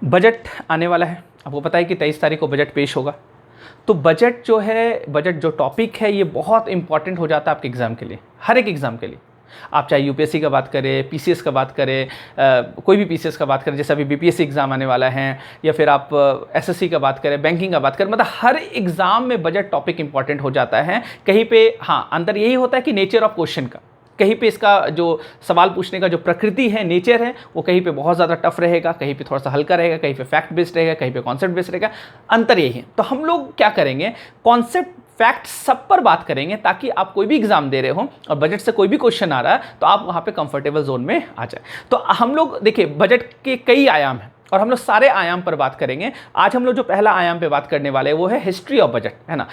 Budget आने वाला है, आपको पता है कि 23 तारीख को बजट पेश होगा। तो बजट जो है, बजट जो टॉपिक है, ये बहुत इंपॉर्टेंट हो जाता है आपके एग्ज़ाम के लिए, हर एक एग्ज़ाम के लिए। आप चाहे यूपीएससी का बात करें, पीसीएस का बात करें, कोई भी पीसीएस का बात करें, जैसे अभी बीपीएससी एग्ज़ाम आने वाला है, या फिर आप एसएससी का बात करें, बैंकिंग का बात करें, मतलब हर एग्ज़ाम में बजट टॉपिक इंपॉर्टेंट हो जाता है। कहीं पे हाँ अंदर यही होता है कि नेचर ऑफ क्वेश्चन का, कहीं पे इसका जो सवाल पूछने का जो प्रकृति है, नेचर है, वो कहीं पे बहुत ज़्यादा टफ रहेगा, कहीं पे थोड़ा सा हल्का रहेगा, कहीं पे फैक्ट बेस्ड रहेगा, कहीं पे कॉन्सेप्ट बेस्ड रहेगा। अंतर यही है। तो हम लोग क्या करेंगे, कॉन्सेप्ट फैक्ट सब पर बात करेंगे, ताकि आप कोई भी एग्जाम दे रहे हो और बजट से कोई भी क्वेश्चन आ रहा है तो आप वहाँ पे कंफर्टेबल जोन में आ जाए। तो हम लोग देखिए, बजट के कई आयाम हैं और हम लोग सारे आयाम पर बात करेंगे। आज हम लोग जो पहला आयाम पे बात करने वाले हैं वो है हिस्ट्री ऑफ बजट, है ना।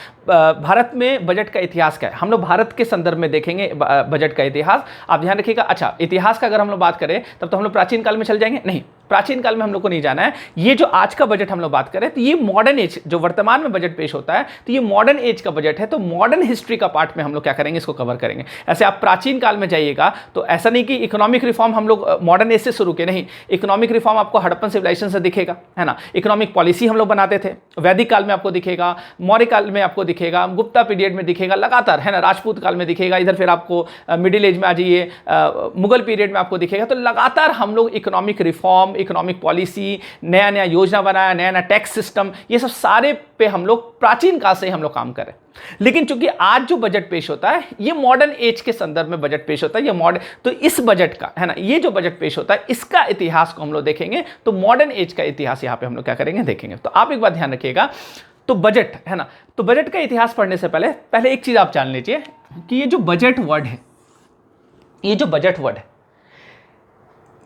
भारत में बजट का इतिहास क्या है, हम लोग भारत के संदर्भ में देखेंगे बजट का इतिहास। आप ध्यान रखिएगा। अच्छा, इतिहास का अगर हम लोग बात करें तब तो हम लोग प्राचीन काल में चल जाएंगे, नहीं, प्राचीन काल में हम लोग को नहीं जाना है। ये जो आज का बजट हम लोग बात करें तो ये मॉडर्न एज, जो वर्तमान में बजट पेश होता है, तो ये मॉडर्न एज का बजट है। तो मॉडर्न हिस्ट्री का पार्ट में हम लोग क्या करेंगे, इसको कवर करेंगे। ऐसे आप प्राचीन काल में जाइएगा तो ऐसा नहीं कि इकोनॉमिक रिफॉर्म हम लोग मॉडर्न एज से शुरू के, नहीं, इकोनॉमिक रिफॉर्म आपको हड़प्पन सिविलाइजेशन से दिखेगा, है ना। इकोनॉमिक पॉलिसी हम लोग बनाते थे, वैदिक काल में आपको दिखेगा, मौर्य काल में आपको दिखेगा, गुप्ता पीरियड में दिखेगा, लगातार, है ना, राजपूत काल में दिखेगा, इधर फिर आपको मिडिल एज में आ जाइए, मुगल पीरियड में आपको दिखेगा। तो लगातार हम लोग इकोनॉमिक रिफॉर्म, इकोनॉमिक पॉलिसी, नया नया योजना बनाया, नया नया टैक्स सिस्टम, ये सब सारे पे हम लोग प्राचीन काल से हम लोग काम करें। लेकिन चूंकि आज जो बजट पेश होता है ये मॉडर्न एज के संदर्भ में बजट पेश होता है, ये मॉडर्न, तो इस बजट का, है ना, ये जो बजट पेश होता है इसका इतिहास को हम लोग देखेंगे। तो मॉडर्न एज का इतिहास यहां पे हम लोग क्या करेंगे, देखेंगे। तो आप एक बात ध्यान रखिएगा, तो बजट, है ना, तो बजट का इतिहास पढ़ने से पहले एक चीज आप जान लीजिए कि ये जो बजट वर्ड है, ये जो बजट वर्ड है,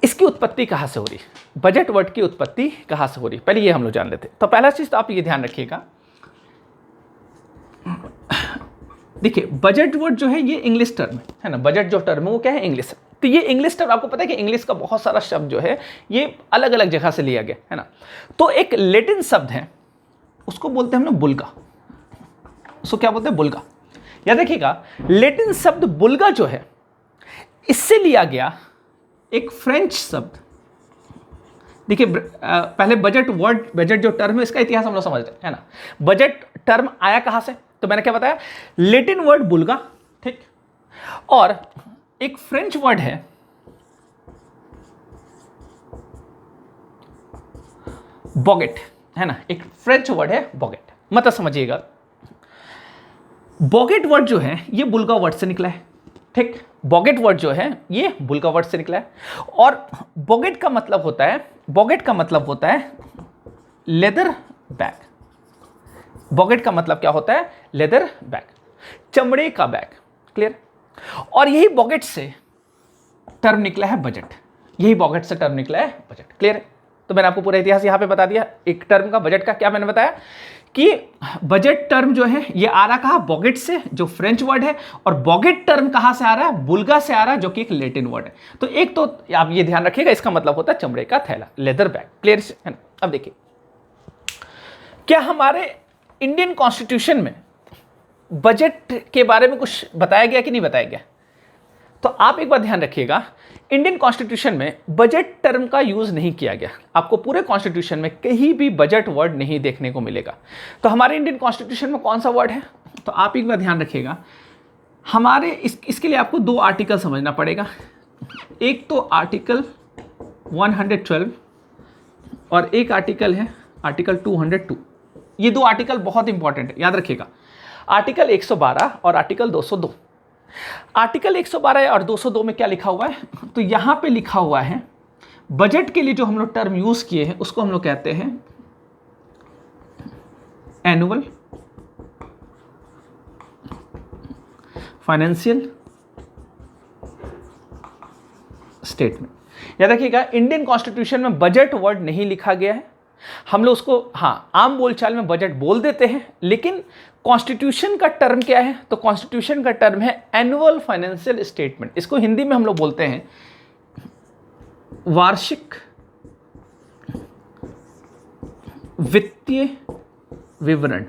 इसकी उत्पत्ति कहां से हो रही है, बजट वर्ड की उत्पत्ति कहां से हो रही है, पहले ये हम लोग जान लेते हैं। तो पहला चीज तो आप ये ध्यान रखिएगा, देखिए बजट वर्ड जो है ये इंग्लिश टर्म है ना, बजट जो टर्म है वो क्या है, इंग्लिश। तो ये इंग्लिश टर्म, आपको पता है कि इंग्लिश का बहुत सारा शब्द जो है ये अलग अलग जगह से लिया गया है ना। तो एक लैटिन शब्द है, उसको बोलते हैं हम लोग बुल्गा, उसको क्या बोलते हैं, बुल्गा। याद रखिएगा, लैटिन शब्द बुल्गा जो है इससे लिया गया एक फ्रेंच शब्द। देखिए पहले बजट वर्ड, बजट जो टर्म है इसका इतिहास हम लोग समझते हैं, है ना। बजट टर्म आया कहां से, तो मैंने क्या बताया, लैटिन वर्ड बुल्गा, ठीक, और एक फ्रेंच वर्ड है बॉगेट, है ना, एक फ्रेंच वर्ड है बॉगेट। मतलब समझिएगा, बॉगेट वर्ड जो है ये बुल्गा वर्ड से निकला है, ठीक, बॉगेट वर्ड जो है ये बुल्गा वर्ड से निकला है। और बॉगेट का मतलब होता है, बॉगेट का मतलब होता है लेदर बैग। बॉगेट का मतलब क्या होता है, लेदर बैग, चमड़े का बैग, क्लियर। और यही बॉगेट से टर्म निकला है बजट, यही बॉगेट से टर्म निकला है बजट, क्लियर है। तो मैंने आपको पूरा इतिहास यहां पे बता दिया एक टर्म का, बजट का। क्या मैंने बताया कि बजट टर्म जो है ये आ रहा कहा, बॉगेट से, जो फ्रेंच वर्ड है, और बॉगेट टर्म कहां से आ रहा है, बुल्गा से आ रहा है, जो कि एक लैटिन वर्ड है। तो एक तो आप ये ध्यान रखिएगा, इसका मतलब होता है चमड़े का थैला, लेदर बैग, क्लियर है ना। अब देखिए, क्या हमारे इंडियन कॉन्स्टिट्यूशन में बजट के बारे में कुछ बताया गया कि नहीं बताया गया, तो आप एक बार ध्यान रखिएगा, इंडियन कॉन्स्टिट्यूशन में बजट टर्म का यूज नहीं किया गया। आपको पूरे कॉन्स्टिट्यूशन में कहीं भी बजट वर्ड नहीं देखने को मिलेगा। तो हमारे इंडियन कॉन्स्टिट्यूशन में कौन सा वर्ड है, तो आप एक बार ध्यान रखिएगा, हमारे इसके लिए आपको दो आर्टिकल समझना पड़ेगा। एक तो आर्टिकल 112 और एक आर्टिकल है आर्टिकल 202। ये दो आर्टिकल बहुत इंपॉर्टेंट है, याद रखिएगा, आर्टिकल 112 और आर्टिकल 202। आर्टिकल 112 और 202 में क्या लिखा हुआ है, तो यहां पे लिखा हुआ है बजट के लिए जो हम लोग टर्म यूज किए हैं उसको हम लोग कहते हैं एनुअल फाइनेंशियल स्टेटमेंट। याद रखिएगा, इंडियन कॉन्स्टिट्यूशन में बजट वर्ड नहीं लिखा गया है। हम लोग उसको हाँ आम बोलचाल में बजट बोल देते हैं, लेकिन कॉन्स्टिट्यूशन का टर्म क्या है, तो कॉन्स्टिट्यूशन का टर्म है एनुअल फाइनेंशियल स्टेटमेंट। इसको हिंदी में हम लोग बोलते हैं वार्षिक वित्तीय विवरण,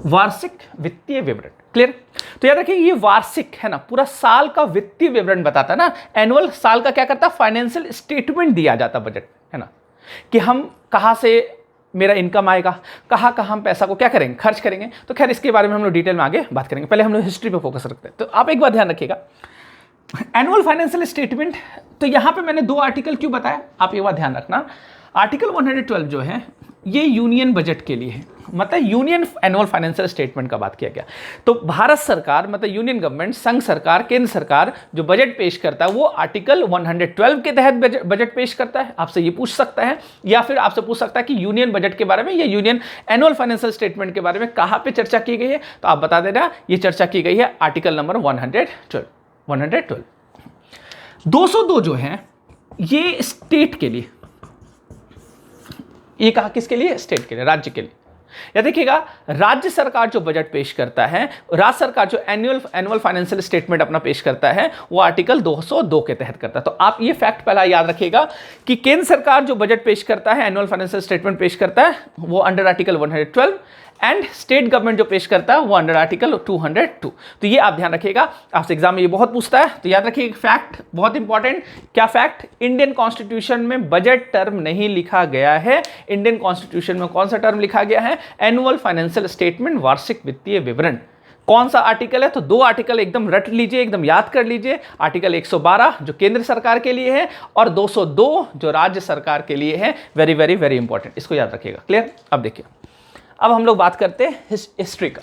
वार्षिक वित्तीय विवरण, क्लियर। तो याद रखिए, ये वार्षिक है ना, पूरा साल का वित्तीय विवरण बताता है ना। एनुअल साल का क्या करता है, फाइनेंशियल स्टेटमेंट दिया जाता बजट, है ना। कि हम कहाँ से मेरा इनकम आएगा, कहाँ कहाँ हम पैसा को क्या करेंगे, खर्च करेंगे। तो खैर इसके बारे में हम लोग डिटेल में आगे बात करेंगे, पहले हम लोग हिस्ट्री पे फोकस रखते हैं। तो आप एक बात ध्यान रखिएगा, एनुअल फाइनेंशियल स्टेटमेंट, तो यहाँ पे मैंने 2 आर्टिकल क्यों बताया, आप ये बात ध्यान रखना। आर्टिकल 112 जो है ये यूनियन बजट के लिए है, मतलब यूनियन एनुअल फाइनेंशियल स्टेटमेंट का बात किया गया। तो भारत सरकार मतलब यूनियन गवर्नमेंट, संघ सरकार, केंद्र सरकार जो बजट पेश करता है वो आर्टिकल 112 के तहत बजट पेश करता है। आपसे ये पूछ सकता है, या फिर आपसे पूछ सकता है कि यूनियन बजट के बारे में या यूनियन एनुअल फाइनेंशियल स्टेटमेंट के बारे में कहाँ पे चर्चा की गई है, तो आप बता देना ये चर्चा की गई है आर्टिकल नंबर 112। 202 जो है ये स्टेट के लिए, ये कहा किसके लिए, स्टेट के लिए, राज्य के लिए। या देखिएगा, राज्य सरकार जो बजट पेश करता है, राज्य सरकार जो एनुअल फाइनेंशियल स्टेटमेंट अपना पेश करता है वो आर्टिकल 202 के तहत करता है। तो आप ये फैक्ट पहला याद रखिएगा कि केंद्र सरकार जो बजट पेश करता है, एनुअल फाइनेंशियल स्टेटमेंट पेश करता है, वो under article 112, and state government जो पेश करता है वो अंडर आर्टिकल 202। तो ये आप ध्यान रखिएगा, आपसे एग्जाम में ये बहुत पूछता है, तो याद रखिए फैक्ट बहुत इंपॉर्टेंट। क्या फैक्ट, इंडियन कॉन्स्टिट्यूशन में बजट टर्म नहीं लिखा गया है। इंडियन कॉन्स्टिट्यूशन में कौन सा टर्म लिखा गया है, एनुअल फाइनेंशियल स्टेटमेंट, वार्षिक वित्तीय विवरण। कौन सा आर्टिकल है, तो 2 आर्टिकल एकदम रट लीजिए, एकदम याद कर लीजिए। आर्टिकल 112 जो केंद्र सरकार के लिए है और 202 जो राज्य सरकार के लिए है। वेरी वेरी वेरी इंपॉर्टेंट, इसको याद रखिएगा। क्लियर। अब देखिए, अब हम लोग बात करते हैं हिस्ट्री का।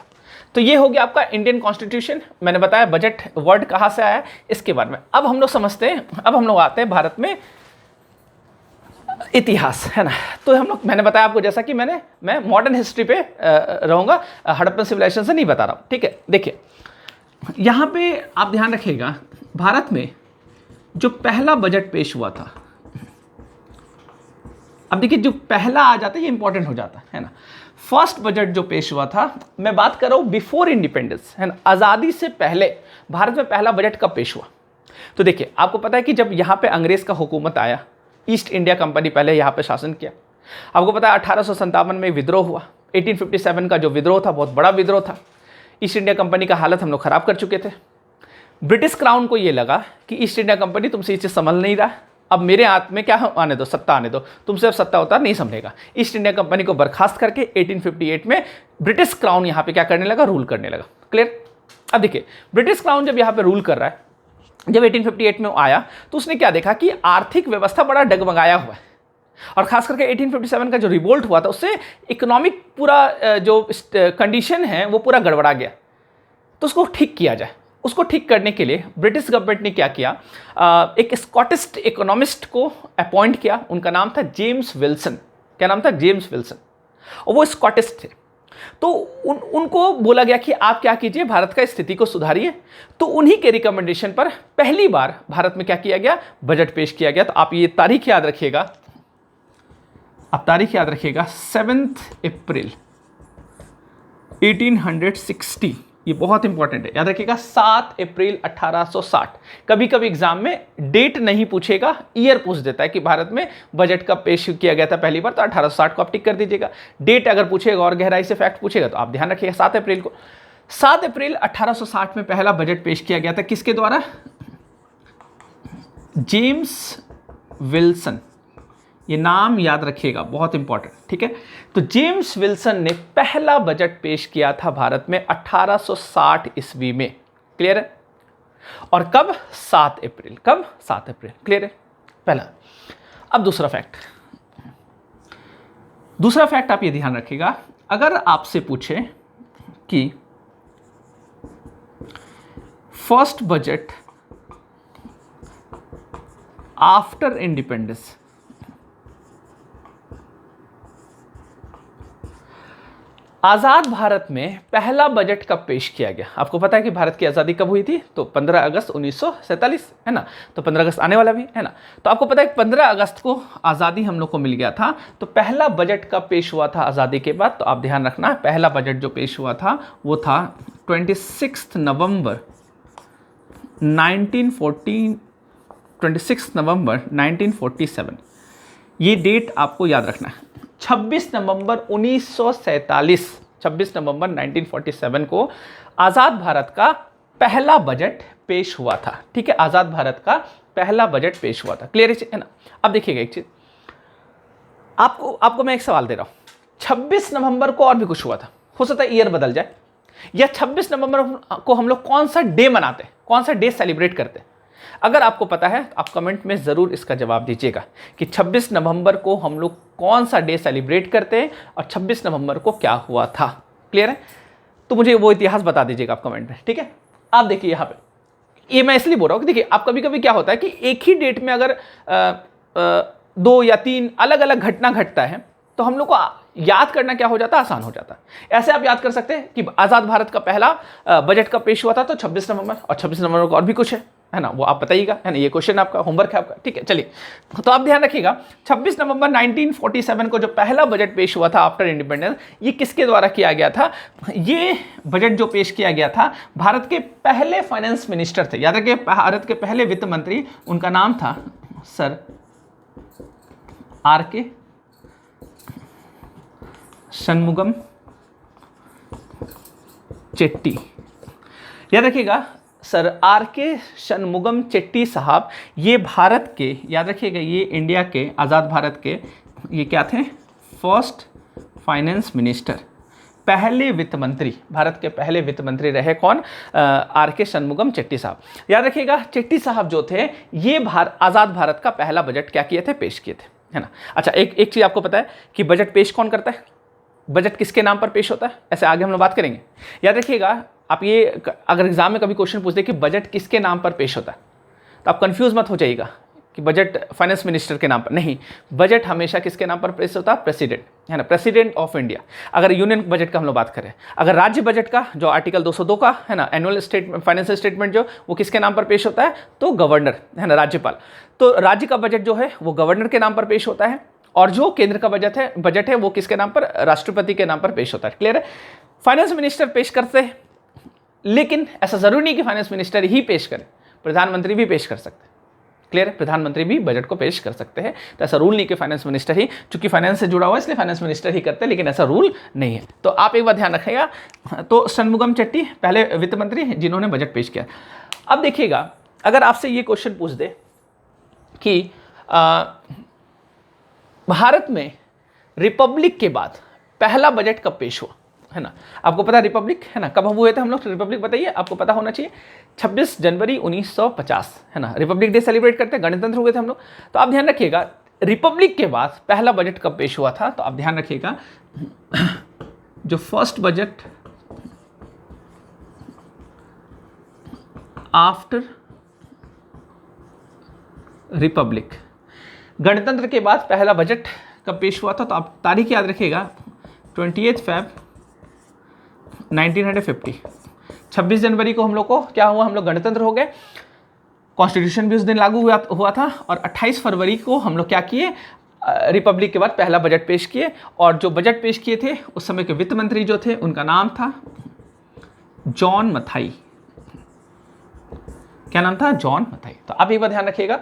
तो ये हो गया आपका इंडियन कॉन्स्टिट्यूशन, मैंने बताया बजट वर्ड कहाँ से आया इसके बारे में। अब हम लोग समझते हैं, अब हम लोग आते हैं भारत में इतिहास, है ना। तो हम लोग, मैंने बताया आपको जैसा कि मैं मॉडर्न हिस्ट्री पे रहूँगा, हड़प्पन सिविलाइजेशन से नहीं बता रहा हूँ, ठीक है। देखिए यहाँ पे आप ध्यान रखिएगा, भारत में जो पहला बजट पेश हुआ था, अब देखिए जो पहला आ जाता है ये इंपॉर्टेंट हो जाता है ना। फर्स्ट बजट जो पेश हुआ था, मैं बात कर रहा हूँ बिफोर इंडिपेंडेंस, है ना, आज़ादी से पहले भारत में पहला बजट कब पेश हुआ। तो देखिए आपको पता है कि जब यहाँ पे अंग्रेज़ का हुकूमत आया, ईस्ट इंडिया कंपनी पहले यहाँ पे शासन किया। आपको पता है 1857 में विद्रोह हुआ। 1857 का जो विद्रोह था बहुत बड़ा विद्रोह था। ईस्ट इंडिया कंपनी का हालत हम लोग ख़राब कर चुके थे। ब्रिटिश क्राउन को ये लगा कि ईस्ट इंडिया कंपनी तुमसे ये चीज़ संभल नहीं रहा, अब मेरे हाथ में क्या आने दो, सत्ता आने दो, तुमसे अब सत्ता उतार नहीं संभलेगा। ईस्ट इंडिया कंपनी को बर्खास्त करके 1858 में ब्रिटिश क्राउन यहाँ पे क्या करने लगा, रूल करने लगा। क्लियर। अब देखिए ब्रिटिश क्राउन जब यहाँ पे रूल कर रहा है, जब 1858 में आया तो उसने क्या देखा कि आर्थिक व्यवस्था बड़ा डगमगाया हुआ है, और खास करके 1857 का जो रिवोल्ट हुआ था उससे इकोनॉमिक पूरा जो कंडीशन है वो पूरा गड़बड़ा गया। तो उसको ठीक किया जाए, उसको ठीक करने के लिए ब्रिटिश गवर्नमेंट ने क्या किया, एक स्कॉटिश इकोनॉमिस्ट को अपॉइंट किया। उनका नाम था जेम्स विल्सन। क्या नाम था, जेम्स विल्सन, और वो स्कॉटिश थे। तो उनको बोला गया कि आप क्या कीजिए, भारत का स्थिति को सुधारिए। तो उन्हीं के रिकमेंडेशन पर पहली बार भारत में क्या किया गया, बजट पेश किया गया। तो आप ये तारीख याद रखिएगा, आप तारीख याद रखिएगा 7 अप्रैल 1860, ये बहुत इंपॉर्टेंट है, याद रखिएगा 7 अप्रैल 1860। कभी कभी एग्जाम में डेट नहीं पूछेगा, ईयर पूछ देता है कि भारत में बजट कब पेश किया गया था पहली बार, तो 1860 को आप टिक कर दीजिएगा। डेट अगर पूछेगा और गहराई से फैक्ट पूछेगा तो आप ध्यान रखिएगा 7 अप्रैल को। 7 अप्रैल 1860 में पहला बजट पेश किया गया था, किसके द्वारा, जेम्स विल्सन। ये नाम याद रखिएगा, बहुत इंपॉर्टेंट, ठीक है। तो जेम्स विल्सन ने पहला बजट पेश किया था भारत में 1860 ईस्वी में। क्लियर है। और कब, 7 अप्रैल। कब, 7 अप्रैल। क्लियर है पहला। अब दूसरा फैक्ट, दूसरा फैक्ट आप ये ध्यान रखिएगा, अगर आपसे पूछे कि फर्स्ट बजट आफ्टर इंडिपेंडेंस, आज़ाद भारत में पहला बजट कब पेश किया गया। आपको पता है कि भारत की आज़ादी कब हुई थी, तो 15 अगस्त 1947, है ना। तो 15 अगस्त आने वाला भी है ना। तो आपको पता है कि 15 अगस्त को आज़ादी हम लोग को मिल गया था। तो पहला बजट कब पेश हुआ था आज़ादी के बाद, तो आप ध्यान रखना, पहला बजट जो पेश हुआ था वो था 26 नवंबर 1947। ये डेट आपको याद रखना है। 26 नवंबर 1947, 26 नवंबर 1947 को आज़ाद भारत का पहला बजट पेश हुआ था। ठीक है, आज़ाद भारत का पहला बजट पेश हुआ था। क्लियर है ना। अब देखिएगा एक चीज़, आपको आपको मैं एक सवाल दे रहा हूं, 26 नवंबर को और भी कुछ हुआ था, हो सकता है ईयर बदल जाए, या 26 नवंबर को हम लोग कौन सा डे मनाते हैं, कौन सा डे सेलिब्रेट करते हैं? अगर आपको पता है तो आप कमेंट में ज़रूर इसका जवाब दीजिएगा कि 26 नवंबर को हम लोग कौन सा डे सेलिब्रेट करते हैं और 26 नवंबर को क्या हुआ था। क्लियर है? तो मुझे वो इतिहास बता दीजिएगा आप कमेंट में, ठीक है? आप देखिए यहाँ पे, ये मैं इसलिए बोल रहा हूँ कि देखिए आप कभी कभी क्या होता है कि एक ही डेट में अगर 2 या 3 अलग अलग घटना घटता है तो हम लोग को याद करना क्या हो जाता है, आसान हो जाता है। ऐसे आप याद कर सकते हैं कि आज़ाद भारत का पहला बजट कब पेश हुआ था, तो 26 नवंबर, और 26 नवंबर को और भी कुछ है ना, वो आप बताइएगा, है ना, ये क्वेश्चन आपका होमवर्क है आपका, ठीक है? चलिए, तो आप ध्यान रखिएगा 26 नवंबर 1947 को जो पहला बजट पेश हुआ था आफ्टर इंडिपेंडेंस, ये किसके द्वारा किया गया था? ये बजट जो पेश किया गया था भारत के पहले फाइनेंस मिनिस्टर थे, याद रखिए, भारत के पहले वित्त मंत्री, उनका नाम था सर आर के शनमुगम चेट्टी। याद रखिएगा, सर आर के शनमुगम चेट्टी साहब, ये भारत के, याद रखिएगा, ये इंडिया के, आज़ाद भारत के, ये क्या थे? फर्स्ट फाइनेंस मिनिस्टर, पहले वित्त मंत्री, भारत के पहले वित्त मंत्री रहे कौन? आर के शनमुगम चेट्टी साहब। याद रखिएगा, चेट्टी साहब जो थे ये आज़ाद भारत का पहला बजट क्या किए थे? पेश किए थे, है ना। अच्छा, एक चीज़ आपको पता है कि बजट पेश कौन करता है? बजट किसके नाम पर पेश होता है? ऐसे आगे हम लोग बात करेंगे। याद रखिएगा, आप ये अगर एग्जाम में कभी क्वेश्चन पूछते कि बजट किसके नाम पर पेश होता है, तो आप कंफ्यूज मत हो जाइएगा कि बजट फाइनेंस मिनिस्टर के नाम पर नहीं, बजट हमेशा किसके नाम पर पेश होता है? प्रेसिडेंट, है ना, प्रेसिडेंट ऑफ इंडिया। अगर यूनियन बजट का हम लोग बात करें, अगर राज्य बजट का जो आर्टिकल 202 का है ना, एनुअल स्टेटमेंट, फाइनेंशियल स्टेटमेंट जो, वो किसके नाम पर पेश होता है? तो गवर्नर, है ना, राज्यपाल। तो राज्य का बजट जो है वो गवर्नर के नाम पर पेश होता है, और जो केंद्र का बजट है वो किसके नाम पर? राष्ट्रपति के नाम पर पेश होता है। क्लियर है? फाइनेंस मिनिस्टर पेश करते हैं, लेकिन ऐसा जरूरी नहीं कि फाइनेंस मिनिस्टर ही पेश करे, प्रधानमंत्री भी पेश कर सकते हैं। क्लियर है? प्रधानमंत्री भी बजट को पेश कर सकते हैं, तो ऐसा रूल नहीं कि फाइनेंस मिनिस्टर ही, चूंकि फाइनेंस से जुड़ा हुआ है इसलिए फाइनेंस मिनिस्टर ही करते हैं, लेकिन ऐसा रूल नहीं है। तो आप एक बात ध्यान रखिएगा, तो शनमुगम चेट्टी पहले वित्त मंत्री जिन्होंने बजट पेश किया। अब देखिएगा, अगर आपसे ये क्वेश्चन पूछ दे कि भारत में रिपब्लिक के बाद पहला बजट कब पेश हुआ, है ना, आपको पता है रिपब्लिक, है ना, कब हुए थे हम लोग रिपब्लिक? बताइए, आपको पता होना चाहिए। 26 जनवरी 1950, है ना, रिपब्लिक डे सेलिब्रेट करते हैं, गणतंत्र हुए थे हम लोग। तो आप ध्यान रखिएगा, रिपब्लिक के बाद पहला बजट कब पेश हुआ था? तो आप ध्यान रखिएगा, जो फर्स्ट बजट आफ्टर रिपब्लिक, गणतंत्र के बाद पहला बजट कब पेश हुआ था? तो आप तारीख याद रखिएगा, 28 Feb 1950। 26 जनवरी को हम लोग को क्या हुआ? हम लोग गणतंत्र हो गए, कॉन्स्टिट्यूशन भी उस दिन लागू हुआ था, और 28 फरवरी को हम लोग क्या किए? रिपब्लिक के बाद पहला बजट पेश किए। और जो बजट पेश किए थे उस समय के वित्त मंत्री जो थे, उनका नाम था जॉन मथाई। क्या नाम था? जॉन मथाई। तो आप एक बार ध्यान रखिएगा,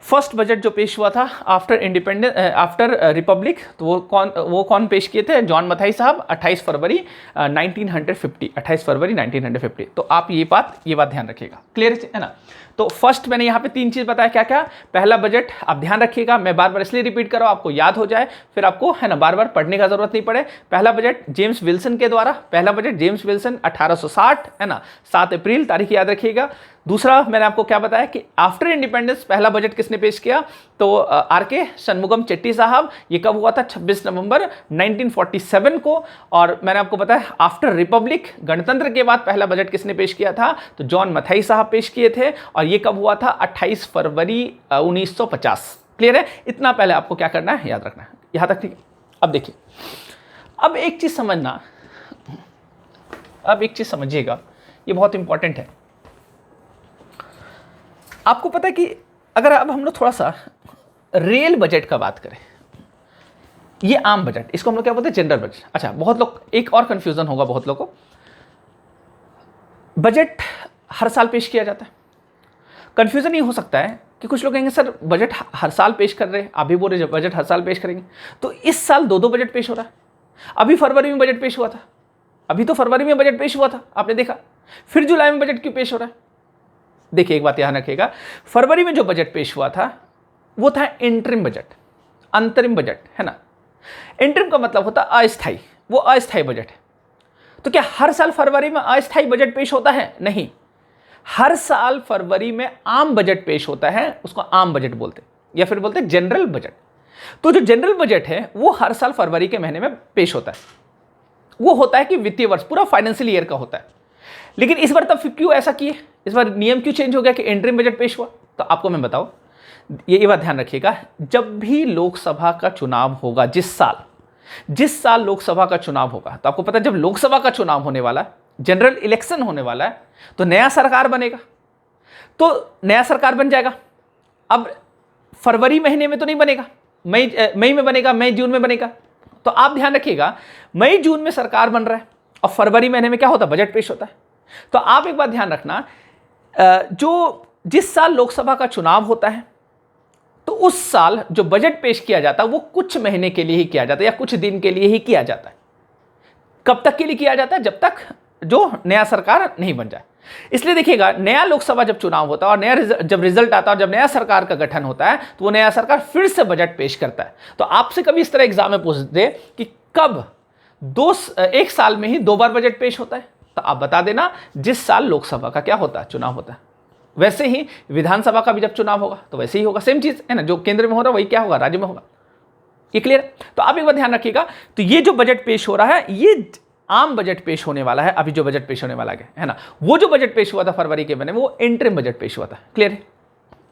फर्स्ट बजट जो पेश हुआ था आफ्टर इंडिपेंडेंस, आफ्टर रिपब्लिक, तो वो कौन पेश किए थे? जॉन मथाई साहब, 28 फरवरी 1950, 28 फरवरी 1950। तो आप ये बात ध्यान रखिएगा। क्लियर है ना? तो फर्स्ट मैंने यहाँ पे 3 चीज़ बताया, क्या क्या? पहला बजट, आप ध्यान रखिएगा, मैं बार बार इसलिए रिपीट कर रहा हूँ, आपको याद हो जाए, फिर आपको, है ना, बार बार पढ़ने का जरूरत नहीं पड़े। पहला बजट जेम्स विल्सन के द्वारा, पहला बजट जेम्स विल्सन 1860, है ना, 7 अप्रैल, तारीख याद रखिएगा। दूसरा मैंने आपको क्या बताया कि आफ्टर इंडिपेंडेंस पहला बजट किसने पेश किया? तो आर के शनमुगम चेट्टी साहब। ये कब हुआ था? 26 नवंबर 1947 को। और मैंने आपको बताया आफ्टर रिपब्लिक, गणतंत्र के बाद पहला बजट किसने पेश किया था? तो जॉन मथाई साहब पेश किए थे, और ये कब हुआ था? 28 फरवरी 1950। क्लियर है? इतना पहले आपको क्या करना है, याद रखना है, यहां तक, ठीक है? अब देखिए, अब एक चीज समझना, अब एक चीज समझिएगा, ये बहुत इंपॉर्टेंट है। आपको पता है कि अगर अब हम लोग थोड़ा सा रेल बजट का बात करें, ये आम बजट, इसको हम लोग क्या बोलते हैं? General budget. अच्छा, बहुत लोग, एक और कंफ्यूजन होगा बहुत लोगों को, बजट हर साल पेश किया जाता है। कंफ्यूजन ये हो सकता है कि कुछ लोग कहेंगे सर बजट हर साल पेश कर रहे हैं, आप भी बोल रहे बजट हर साल पेश करेंगे, तो इस साल 2 बजट पेश हो रहा है। अभी फरवरी में बजट पेश हुआ था, अभी तो फरवरी में बजट पेश हुआ था, आपने देखा, फिर जुलाई में बजट क्यों पेश हो रहा है? देखिए, एक बात ध्यान रखिएगा, फरवरी में जो बजट पेश हुआ था वो था इंटरिम बजट, अंतरिम बजट, है ना। इंटरिम का मतलब होता है अस्थायी, वो अस्थायी बजट है। तो क्या हर साल फरवरी में अस्थायी बजट पेश होता है? नहीं, हर साल फरवरी में आम बजट पेश होता है, उसको आम बजट बोलते हैं, या फिर बोलते हैं जनरल बजट। तो जो जनरल बजट है वो हर साल फरवरी के महीने में पेश होता है। वो होता है कि वित्तीय वर्ष पूरा फाइनेंशियल ईयर का होता है। लेकिन इस बार तब क्यों ऐसा किए, इस बार नियम क्यों चेंज हो गया कि इंटरिम बजट पेश हुआ? तो आपको मैं बताऊं, ये बात ध्यान रखिएगा, जब भी लोकसभा का चुनाव होगा, जिस साल लोकसभा का चुनाव होगा, तो आपको पता है जब लोकसभा का चुनाव होने वाला है, जनरल इलेक्शन होने वाला है, तो नया सरकार बनेगा, तो नया सरकार बन जाएगा। अब फरवरी महीने में तो नहीं बनेगा, मई में बनेगा, मई जून में बनेगा। तो आप ध्यान रखिएगा, मई जून में सरकार बन रहा है और फरवरी महीने में क्या होता है, बजट पेश होता है। तो आप एक बात ध्यान रखना, जिस साल लोकसभा का चुनाव होता है, तो उस साल जो बजट पेश किया जाता है वो कुछ महीने के लिए ही किया जाता है या कुछ दिन के लिए ही किया जाता है। कब तक के लिए किया जाता है? जब तक जो नया सरकार नहीं बन जाए। इसलिए देखिएगा, नया लोकसभा जब चुनाव होता है और नया जब रिजल्ट आता है और जब नया सरकार का गठन होता है, तो वो नया सरकार फिर से बजट पेश करता है। तो आपसे कभी इस तरह एग्जाम में पूछ दे कि कब एक साल में ही 2 बार बजट पेश होता है, तो आप बता देना जिस साल लोकसभा का क्या होता है, चुनाव होता है। वैसे ही विधानसभा का भी जब चुनाव होगा तो वैसे ही होगा, सेम चीज है ना, जो केंद्र में हो रहा है वही क्या होगा, राज्य में होगा। ये क्लियर है? तो आप एक बार ध्यान रखिएगा, तो ये जो बजट पेश हो रहा है ये आम बजट पेश होने वाला है। अभी जो बजट पेश होने वाला है ना, वो जो बजट पेश हुआ था फरवरी के महीने में, वो इंटरिम बजट पेश हुआ था। क्लियर है?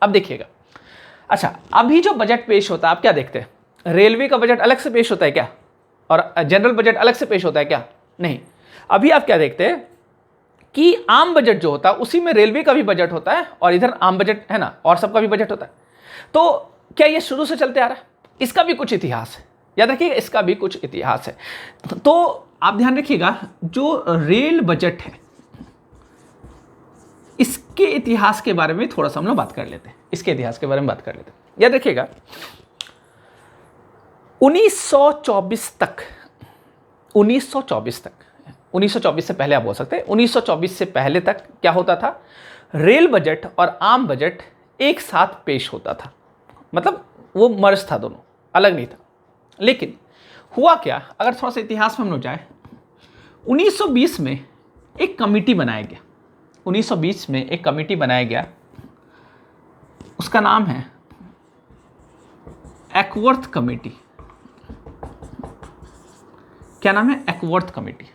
अब देखिएगा, अच्छा अभी जो बजट पेश होता है आप क्या देखते हैं, रेलवे का बजट अलग से पेश होता है क्या, और जनरल बजट अलग से पेश होता है क्या? नहीं, अभी आप क्या देखते हैं कि आम बजट जो होता है उसी में रेलवे का भी बजट होता है और इधर आम बजट है ना, और सबका भी बजट होता है। तो क्या ये शुरू से चलते आ रहा है? इसका भी कुछ इतिहास है, याद रखिएगा, इसका भी कुछ इतिहास है। तो आप ध्यान रखिएगा, जो रेल बजट है इसके इतिहास के बारे में थोड़ा सा हम लोग बात कर लेते हैं, इसके इतिहास के बारे में बात कर लेते हैं। याद रखिएगा 1924 तक 1924 से पहले आप बोल सकते हैं, 1924 से पहले तक क्या होता था, रेल बजट और आम बजट एक साथ पेश होता था। मतलब वो मर्ज था, दोनों अलग नहीं था। लेकिन हुआ क्या, अगर थोड़ा सा इतिहास में हम लोग जाए, 1920 में एक कमेटी बनाया गया। 1920 में एक कमेटी बनाया गया, उसका नाम है एक्वर्थ कमेटी। क्या नाम है? Acworth committee.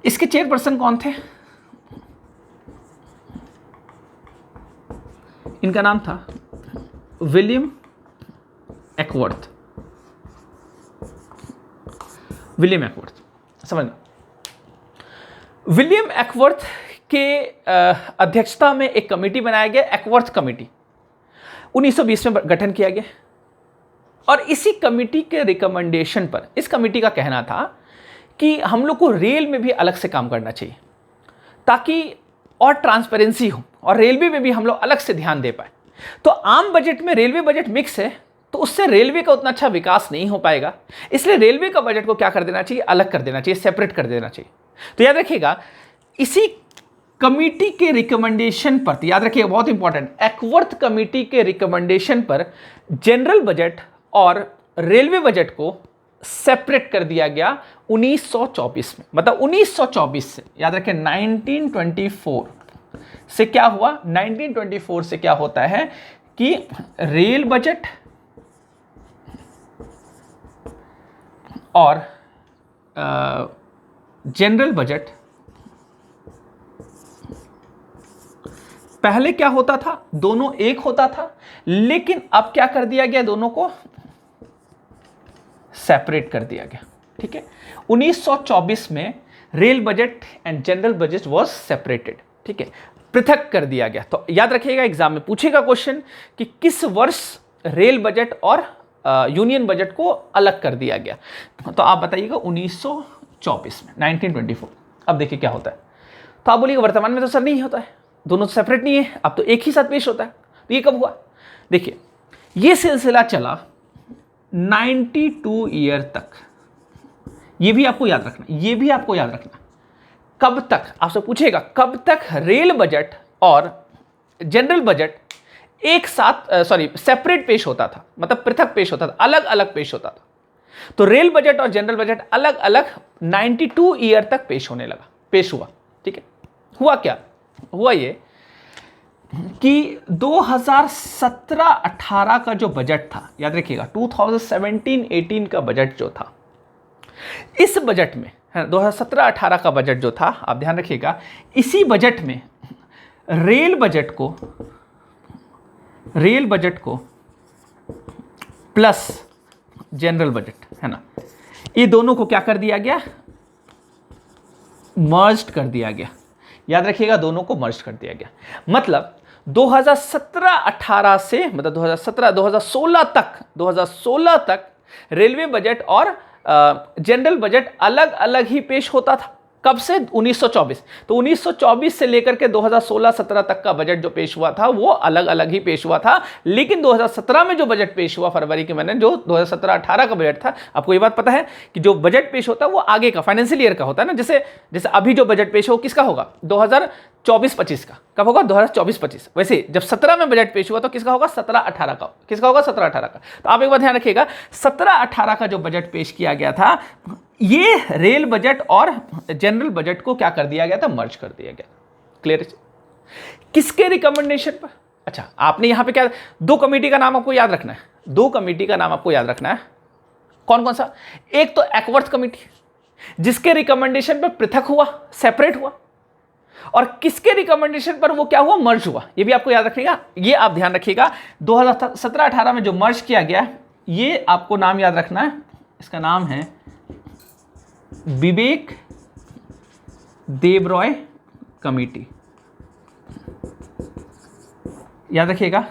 इसके चेयरपर्सन कौन थे? इनका नाम था विलियम एक्वर्थ। विलियम एक्वर्थ, समझना। विलियम एक्वर्थ के अध्यक्षता में एक कमेटी बनाया गया, एक्वर्थ कमेटी। 1920 में गठन किया गया और इसी कमेटी के रिकमेंडेशन पर, इस कमेटी का कहना था कि हम लोग को रेल में भी अलग से काम करना चाहिए ताकि और ट्रांसपेरेंसी हो और रेलवे में भी हम लोग अलग से ध्यान दे पाए। तो आम बजट में रेलवे बजट मिक्स है, तो उससे रेलवे का उतना अच्छा विकास नहीं हो पाएगा। इसलिए रेलवे का बजट को क्या कर देना चाहिए, अलग कर देना चाहिए, सेपरेट कर देना चाहिए। तो याद रखिएगा, इसी कमेटी के रिकमेंडेशन पर, तो याद रखिएगा बहुत इंपॉर्टेंट, एक्वर्थ कमेटी के रिकमेंडेशन पर जनरल बजट और रेलवे बजट को सेपरेट कर दिया गया 1924 में। मतलब 1924 से, याद रखें 1924 से क्या हुआ, 1924 से क्या होता है कि रेल बजट और जनरल बजट, पहले क्या होता था, दोनों एक होता था, लेकिन अब क्या कर दिया गया, दोनों को सेपरेट कर दिया गया। ठीक है, 1924 में rail budget and general budget was separated. ठीक है, पृथक कर दिया गया। तो याद रखिएगा, एग्जाम में पूछेगा क्वेश्चन कि किस वर्ष रेल बजट और यूनियन बजट को अलग कर दिया गया, तो आप बताइएगा 1924 में, 1924। अब देखिए क्या होता है, तो आप बोलिएगा वर्तमान में तो सर नहीं होता है, दोनों तो सेपरेट नहीं है, अब तो एक ही साथ पेश होता है। तो ये कब हुआ, देखिए ये सिलसिला चला 92 ईयर तक। ये भी आपको याद रखना, ये भी आपको याद रखना, कब तक आपसे पूछेगा, कब तक रेल बजट और जनरल बजट एक साथ सेपरेट पेश होता था, मतलब पृथक पेश होता था, अलग अलग पेश होता था। तो रेल बजट और जनरल बजट अलग अलग 92 ईयर तक पेश हुआ। ठीक है, हुआ क्या, हुआ ये कि 2017-18 का जो बजट था, याद रखिएगा 2017-18 का बजट जो था, इस बजट में 2017-18 का बजट जो था, आप ध्यान रखिएगा, इसी बजट में रेल बजट को प्लस जनरल बजट, है ना, ये दोनों को क्या कर दिया गया, मर्ज्ड कर दिया गया। याद रखिएगा, दोनों को मर्ज कर दिया गया। मतलब 2017-18 से, मतलब 2016 तक रेलवे बजट और जनरल बजट अलग अलग ही पेश होता था। कब से? 1924। तो 1924 से लेकर के 2016-17 तक का बजट जो पेश हुआ था वो अलग अलग ही पेश हुआ था। लेकिन 2017 में जो बजट पेश हुआ फरवरी के महीने, जो 2017-18 का बजट था, आपको ये बात पता है कि जो बजट पेश होता है वो आगे का फाइनेंशियल ईयर का होता है ना। जैसे अभी जो बजट पेश हो किसका होगा, 2024-25 का। कब होगा? 2024-25। वैसे जब 17 में बजट पेश हुआ तो किसका होगा? 17-18 का। किसका होगा? 17-18 का। तो आप एक बात ध्यान रखिएगा, 17-18 का जो बजट पेश किया गया था, ये रेल बजट और जनरल बजट को क्या कर दिया गया था? मर्ज कर दिया गया। क्लियर? किसके रिकमेंडेशन पर? अच्छा, आपने यहां पे क्या, दो कमेटी का नाम आपको याद रखना है। दो कमेटी का नाम आपको याद रखना है। कौन कौन सा? एक तो एक्वर्थ कमेटी, जिसके रिकमेंडेशन पर पृथक हुआ, सेपरेट हुआ, और किसके रिकमेंडेशन पर वो क्या हुआ? मर्ज हुआ। ये भी आपको याद रखिएगा, ये आप ध्यान रखिएगा। 2017-18 में जो मर्ज किया गया, ये आपको नाम याद रखना है। इसका नाम है विवेक देबरॉय कमेटी। याद रखिएगा,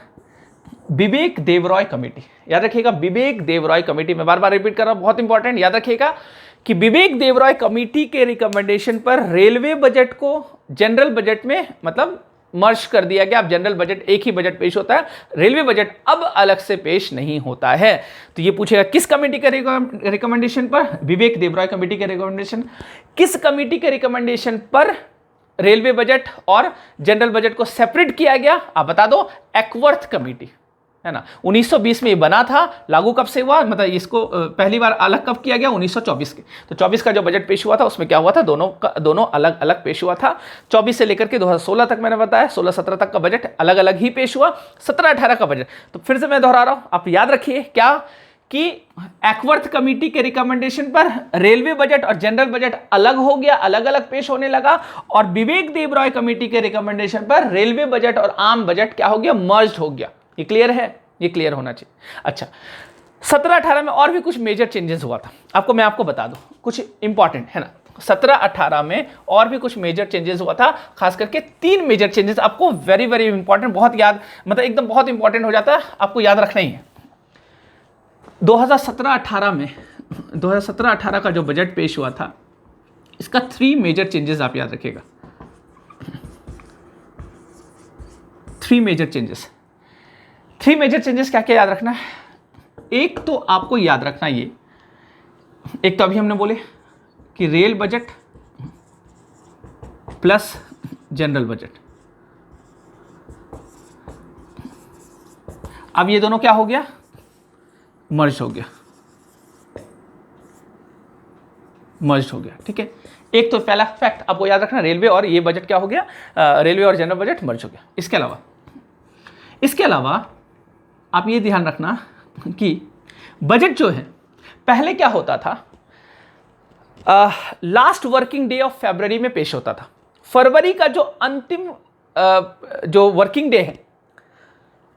विवेक देबरॉय कमेटी। याद रखिएगा, विवेक देबरॉय कमेटी। मैं बार बार रिपीट कर रहा हूं, बहुत इंपॉर्टेंट। याद रखिएगा कि विवेक देबरॉय कमेटी के रिकमेंडेशन पर रेलवे बजट को जनरल बजट में मतलब मर्ज कर दिया गया। अब जनरल बजट एक ही बजट पेश होता है, रेलवे बजट अब अलग से पेश नहीं होता है। तो ये पूछेगा किस कमेटी के रिकमेंडेशन पर? विवेक देबरॉय कमेटी के रिकमेंडेशन। किस कमेटी के रिकमेंडेशन पर रेलवे बजट और जनरल बजट को सेपरेट किया गया? आप बता दो। एक्वर्थ कमेटी, है ना। 1920 में ये बना था। लागू कब से हुआ, मतलब इसको पहली बार अलग कब किया गया? 1924 के। तो 24 का जो बजट पेश हुआ था उसमें क्या हुआ था? दोनों अलग अलग पेश हुआ था। 24 से लेकर के 2016 तक, मैंने बताया 16-17 तक का बजट अलग अलग ही पेश हुआ। 17-18 का बजट, तो फिर से मैं दोहरा रहा हूं, आप याद रखिए क्या कि एक्वर्थ कमेटी के रिकमेंडेशन पर रेलवे बजट और जनरल बजट अलग हो गया, अलग अलग पेश होने लगा, और विवेक देबरॉय कमेटी के रिकमेंडेशन पर रेलवे बजट और आम बजट क्या हो गया? मर्ज हो गया। ये क्लियर है? ये क्लियर होना चाहिए। अच्छा, 17-18 में और भी कुछ मेजर चेंजेस हुआ था। मैं आपको बता दूं, कुछ इंपॉर्टेंट है ना। 17-18 में और भी कुछ मेजर चेंजेस हुआ था, खास करके 3 मेजर चेंजेस आपको वेरी वेरी इंपॉर्टेंट, बहुत याद, मतलब एकदम बहुत इंपॉर्टेंट हो जाता है, आपको याद रखना ही है। 2017-18 में 2017-18 का जो बजट पेश हुआ था, इसका 3 मेजर चेंजेस आप याद रखिएगा। 3 मेजर चेंजेस क्या क्या याद रखना है? एक तो आपको याद रखना ये, एक तो अभी हमने बोले कि rail budget plus general budget. अब ये दोनों क्या हो गया? मर्ज हो गया। ठीक है। एक तो पहला फैक्ट आपको याद रखना, रेलवे और ये बजट क्या हो गया? रेलवे और जनरल बजट मर्ज हो गया। इसके अलावा आप ये ध्यान रखना कि बजट जो है, पहले क्या होता था, last working day of February में पेश होता था। फरवरी का जो अंतिम जो वर्किंग डे है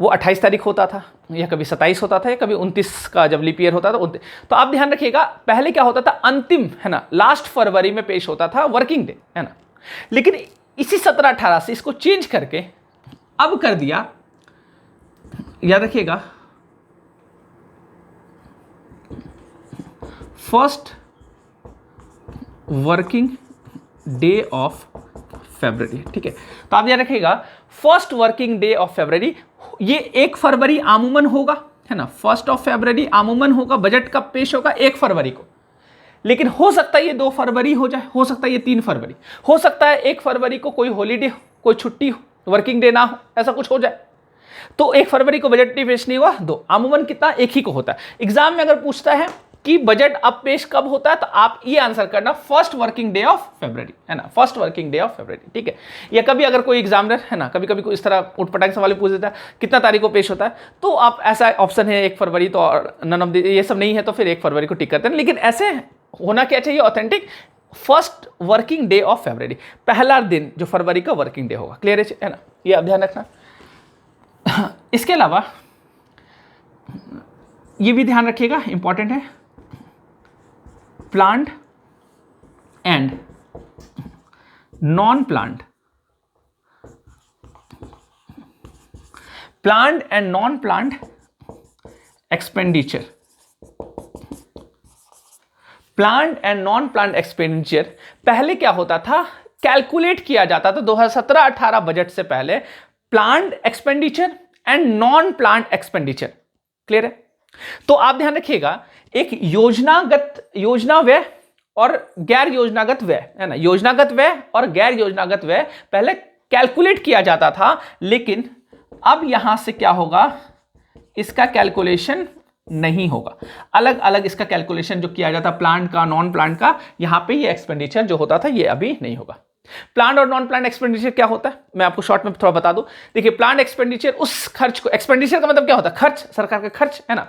वो 28 तारीख होता था, या कभी 27 होता था, या कभी 29 का जब लीप ईयर होता था 29। तो आप ध्यान रखिएगा, पहले क्या होता था? अंतिम, है ना, लास्ट फरवरी में पेश होता था वर्किंग डे, है ना। लेकिन इसी 17-18 से इसको चेंज करके अब कर दिया, याद रखिएगा, first working day of February. ठीक है, तो आप याद रखिएगा, first working day of February, ये 1 फरवरी आमूमन होगा, है ना। 1 फरवरी आमूमन होगा, बजट कब पेश होगा? 1 फरवरी को। लेकिन हो सकता है ये 2 फरवरी हो जाए, हो सकता है ये 3 फरवरी, हो सकता है 1 फरवरी को कोई हॉलीडे, कोई छुट्टी हो, वर्किंग डे ना हो, ऐसा कुछ हो जाए। तो 1 फरवरी को बजट नहीं पेश नहीं हुआ, 2, अमूमन कितना, एक ही को होता है। एग्जाम में अगर पूछता है कि बजट अब पेश कब होता है, तो आप ये आंसर करना first working day of February, है ना, first working day of February, ठीक है। या कभी अगर कोई एग्जामिनर है ना, कभी कभी कोई इस तरह उठपटांग सवाल पूछ देता है कितना तारीख को पेश होता है, तो आप ऐसा ऑप्शन है 1 फरवरी, तो नन ऑफ ये सब नहीं है तो फिर 1 फरवरी को टिक करते हैं। लेकिन ऐसे होना क्या चाहिए, authentic first working day of February, पहला दिन जो फरवरी का वर्किंग डे होगा। क्लियर है ना, ये आप ध्यान रखना। इसके अलावा ये भी ध्यान रखिएगा, इंपॉर्टेंट है, plant and non plant, plant and non plant expenditure, plant and non plant expenditure पहले क्या होता था, कैलकुलेट किया जाता था 2017-18 बजट से पहले, plant expenditure and non plant expenditure. Clear है? तो आप ध्यान रखिएगा, एक योजना व्यय और गैर योजनागत व्यय, है ना, योजनागत व्यय और गैर योजनागत व्यय पहले कैलकुलेट किया जाता था, लेकिन अब यहां से क्या होगा, इसका कैलकुलेशन नहीं होगा, अलग अलग इसका कैलकुलेशन जो किया जाता प्लांट का, नॉन प्लांट का, यहां पे ये एक्सपेंडिचर जो होता था ये अभी नहीं होगा। प्लांट और नॉन प्लांट एक्सपेंडिचर क्या होता है, मैं आपको शॉर्ट में थोड़ा बता दूं। देखिए, प्लांट एक्सपेंडिचर उस खर्च को, एक्सपेंडिचर का मतलब क्या होता है, खर्च, सरकार का खर्च, है ना।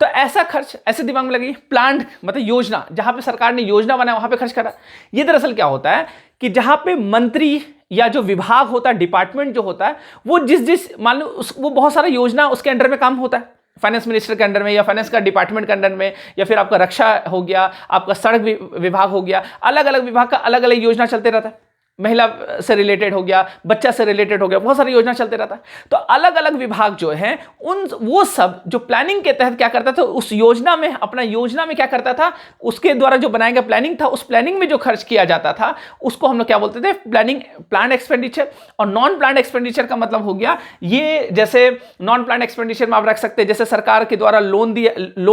तो ऐसा खर्च, ऐसे दिमाग में लगी, प्लांट मतलब योजना, जहां पे सरकार ने योजना बनाया वहां पे खर्च करा। ये दरअसल क्या होता है कि जहां पे मंत्री या जो विभाग होता है, डिपार्टमेंट जो होता है, वो जिस मान लो वो बहुत सारा योजना उसके अंडर में काम होता है, फाइनेंस मिनिस्टर के अंडर में या फाइनेंस का डिपार्टमेंट के अंडर में, या फिर आपका रक्षा हो गया, आपका सड़क विभाग हो गया, अलग अलग विभाग का अलग अलग योजना चलते रहता है, महिला से रिलेटेड हो गया, बच्चा से रिलेटेड हो गया, बहुत सारी योजना चलते रहता है। तो अलग अलग विभाग जो है वो सब जो प्लानिंग के तहत क्या करता था, उस योजना में, अपना योजना में क्या करता था, उसके द्वारा जो बनाया गया प्लानिंग था, उस प्लानिंग में जो खर्च किया जाता था उसको हम लोग क्या बोलते थे, प्लान एक्सपेंडिचर। और नॉन प्लान एक्सपेंडिचर का मतलब हो गया ये, जैसे नॉन प्लान एक्सपेंडिचर में आप रख सकते हैं, जैसे सरकार के द्वारा लोन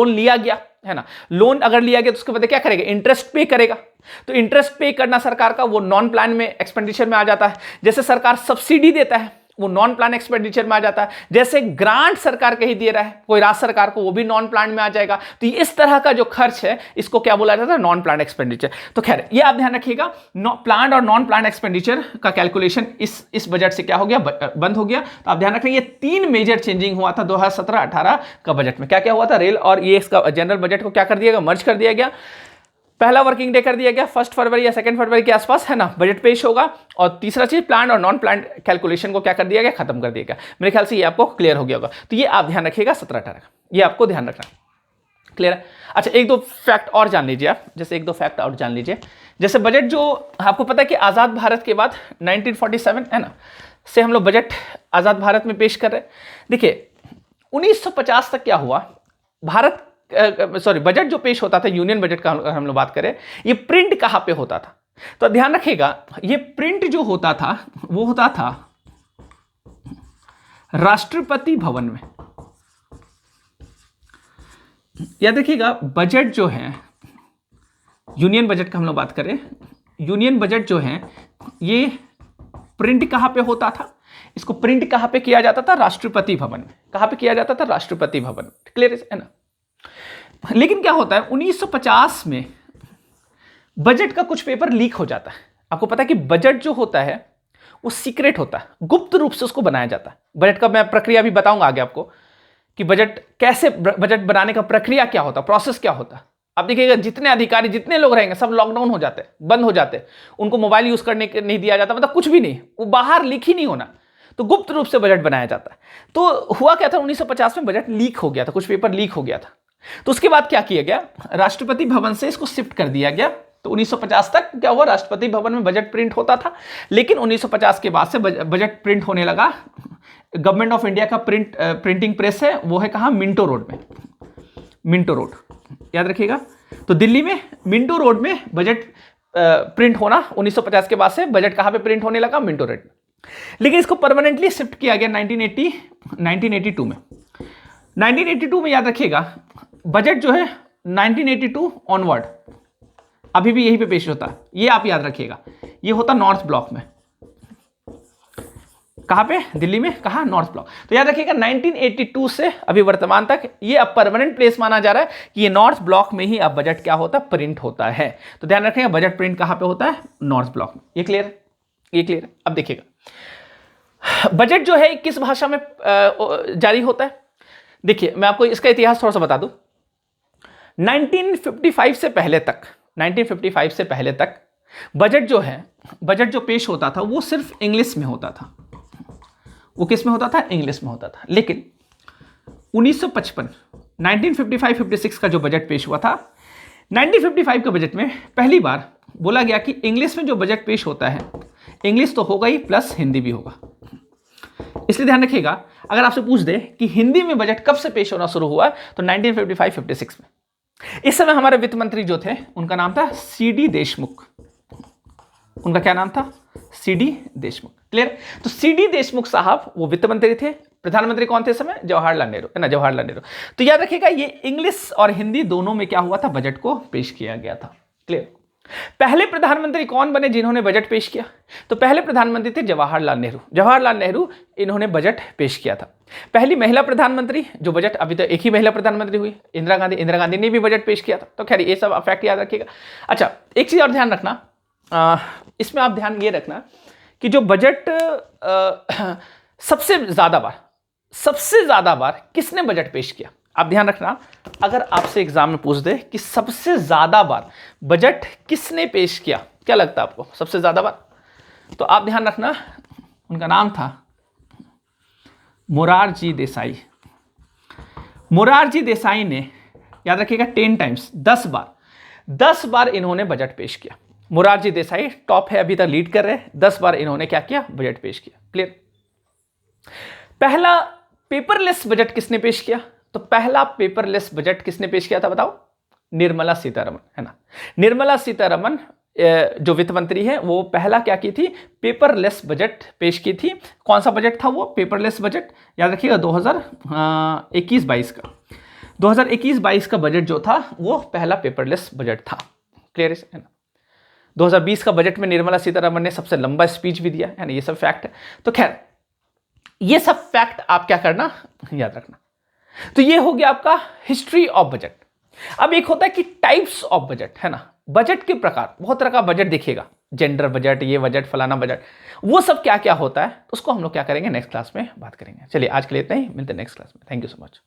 लिया गया, है ना, लोन अगर लिया गया तो उसके बाद क्या करेगा, इंटरेस्ट पे करेगा। तो इंटरेस्ट पे करना सरकार का, वो नॉन प्लान में एक्सपेंडिचर में आ जाता है। जैसे सरकार सब्सिडी देता है, वो नॉन प्लान एक्सपेंडिचर में आ जाता है। जैसे ग्रांट सरकार कहीं दे रहा है कोई राज्य सरकार को, वो भी नॉन प्लान में आ जाएगा। तो इस तरह का जो खर्च है इसको क्या बोला जाता है, नॉन प्लान एक्सपेंडिचर। तो खैर ये आप ध्यान रखिएगा, प्लान और नॉन प्लान एक्सपेंडिचर का कैलकुलेशन इस बजट से क्या हो गया, बंद हो गया। तो आप ध्यान रखें, ये 3 मेजर चेंजिंग हुआ था 2017-18 का बजट में। क्या क्या हुआ था, रेल और ये इसका जनरल बजट को क्या कर दिया गया, मर्ज कर दिया गया। पहला वर्किंग डे कर दिया गया 1 फरवरी या 2 फरवरी के आसपास, है ना, बजट पेश होगा। और तीसरा चीज, प्लान और नॉन प्लान कैलकुलेशन को क्या कर दिया गया, खत्म कर दिया गया। मेरे ख्याल से ये आपको क्लियर हो गया होगा। तो ये आप ध्यान रखिएगा 17-18 का, ये आपको ध्यान रखना। क्लियर है? अच्छा, 1-2 फैक्ट और जान लीजिए आप, जैसे 1-2 फैक्ट और जान लीजिए। जैसे बजट जो आपको पता है कि आज़ाद भारत के बाद 1947, है ना, से हम लोग बजट आज़ाद भारत में पेश कर रहे हैं। देखिए 1950 तक क्या हुआ, बजट जो पेश होता था, यूनियन बजट का हम लोग बात करें, ये प्रिंट कहां पे होता था। तो ध्यान रखिएगा, ये प्रिंट जो होता था वो होता था राष्ट्रपति भवन में। याद रखिएगा, बजट जो है, यूनियन बजट का हम लोग बात करें, यूनियन बजट जो है ये प्रिंट कहां पे होता था, इसको प्रिंट कहां पे किया जाता था, राष्ट्रपति भवन में। कहां पे किया जाता था, राष्ट्रपति भवन। क्लियर है ना। लेकिन क्या होता है, 1950 में बजट का कुछ पेपर लीक हो जाता है। आपको पता है कि बजट जो होता है वो सीक्रेट होता है, गुप्त रूप से उसको बनाया जाता है। बजट का मैं प्रक्रिया भी बताऊंगा आगे आपको कि बजट कैसे, बजट बनाने का प्रक्रिया क्या होता है, प्रोसेस क्या होता है। आप देखिएगा, जितने अधिकारी, जितने लोग रहेंगे सब लॉकडाउन हो जाते हैं, बंद हो जाते हैं, उनको मोबाइल यूज करने नहीं दिया जाता, मतलब कुछ भी नहीं, वो बाहर लीक ही नहीं होना। तो गुप्त रूप से बजट बनाया जाता है। तो हुआ क्या था, 1950 में बजट लीक हो गया था, कुछ पेपर लीक हो गया था। तो उसके बाद क्या किया गया, राष्ट्रपति भवन से इसको शिफ्ट कर दिया गया। तो 1950 तक क्या हुआ, राष्ट्रपति भवन में बजट प्रिंट होता था। लेकिन 1950 के बाद से बजट प्रिंट होने लगा। गवर्नमेंट ऑफ इंडिया का प्रिंटिंग प्रेस है, वो है कहाँ, मिंटो रोड में, मिंटो रोड, याद रखिएगा। तो दिल्ली में मिंटो रोड में बजट प्रिंट होना 1950 के बाद से, बजट कहाँ पे प्रिंट होने लगा, मिंटो रोड में। लेकिन इसको परमानेंटली शिफ्ट किया गया 1982 में। 1982 में याद रखिएगा, बजट जो है 1982 ऑनवर्ड अभी भी यहीं पे पेश होता है। ये आप याद रखिएगा, ये होता नॉर्थ ब्लॉक में। कहाँ पे? दिल्ली में। कहाँ? North block. तो याद रखिएगा 1982 से अभी वर्तमान तक ये अब परमानेंट प्लेस माना जा रहा है कि ये नॉर्थ ब्लॉक में ही अब बजट क्या होता है? प्रिंट होता है। तो ध्यान रखिएगा बजट प्रिंट कहाँ पे होता है? नॉर्थ ब्लॉक में। ये क्लियर है? ये क्लियर है? अब देखिएगा बजट जो है किस भाषा में जारी होता है? देखिए मैं आपको इसका इतिहास थोड़ा सा बता दूं। 1955 से पहले तक, 1955 से पहले तक बजट जो है, बजट जो पेश होता था वो सिर्फ इंग्लिश में होता था। वो किस में होता था? इंग्लिश में होता था। लेकिन 1955 1955-56 का जो बजट पेश हुआ था, 1955 के बजट में पहली बार बोला गया कि इंग्लिश में जो बजट पेश होता है, इंग्लिश तो होगा ही प्लस हिंदी भी होगा। इसलिए ध्यान रखिएगा अगर आपसे पूछ दे कि हिंदी में बजट कब से पेश होना शुरू हुआ, तो 1955-56 में। इस समय हमारे वित्त मंत्री जो थे उनका नाम था सीडी देशमुख। उनका क्या नाम था? सीडी देशमुख। क्लियर? तो सीडी देशमुख साहब वो वित्त मंत्री थे। प्रधानमंत्री कौन थे इस समय? जवाहरलाल नेहरू, है ना, जवाहरलाल नेहरू। तो याद रखिएगा ये इंग्लिश और हिंदी दोनों में क्या हुआ था? बजट को पेश किया गया था। क्लियर? पहले प्रधानमंत्री कौन बने जिन्होंने बजट पेश किया? तो पहले प्रधानमंत्री थे जवाहरलाल नेहरू। जवाहरलाल नेहरू इन्होंने बजट पेश किया था। पहली महिला प्रधानमंत्री जो बजट, अभी तो एक ही महिला प्रधानमंत्री हुई, इंदिरा गांधी। इंदिरा गांधी ने भी बजट पेश किया था। तो खैर ये सब फैक्ट याद रखिएगा। अच्छा एक चीज और ध्यान रखना, इसमें आप ध्यान ये रखना कि जो बजट सबसे ज्यादा बार किसने बजट पेश किया? आप ध्यान रखना अगर आपसे एग्जाम में पूछ दे कि सबसे ज्यादा बार बजट किसने पेश किया, क्या लगता है आपको सबसे ज्यादा बार? तो आप ध्यान रखना उनका नाम था मोरारजी देसाई। मोरारजी देसाई ने, याद रखिएगा 10 टाइम्स, 10 बार इन्होंने बजट पेश किया। मोरारजी देसाई टॉप है, अभी तक लीड कर रहे हैं। 10 बार इन्होंने क्या किया? बजट पेश किया। क्लियर? पहला पेपरलेस बजट किसने पेश किया? तो पहला पेपरलेस बजट किसने पेश किया था बताओ? निर्मला सीतारमण, है ना। निर्मला सीतारमण जो वित्त मंत्री है वो पहला क्या की थी? पेपरलेस बजट पेश की थी। कौन सा बजट था वो पेपरलेस बजट? याद रखिएगा 2021-22 का। 2021-22 का बजट जो था वो पहला पेपरलेस बजट था। क्लियर है ना? 2020 का बजट में निर्मला सीतारमण ने सबसे लंबा स्पीच भी दिया है ना। ये सब फैक्ट है। तो खैर ये सब फैक्ट आप क्या करना? याद रखना। तो ये हो गया आपका हिस्ट्री ऑफ बजट। अब एक होता है कि टाइप्स ऑफ बजट, है ना। बजट के प्रकार, बहुत तरह का बजट देखिएगा, जेंडर बजट, ये बजट, फलाना बजट, वो सब क्या क्या होता है, उसको हम लोग क्या करेंगे नेक्स्ट क्लास में बात करेंगे। चलिए आज के लिए इतना ही, मिलते हैं नेक्स्ट क्लास में। Thank you so much.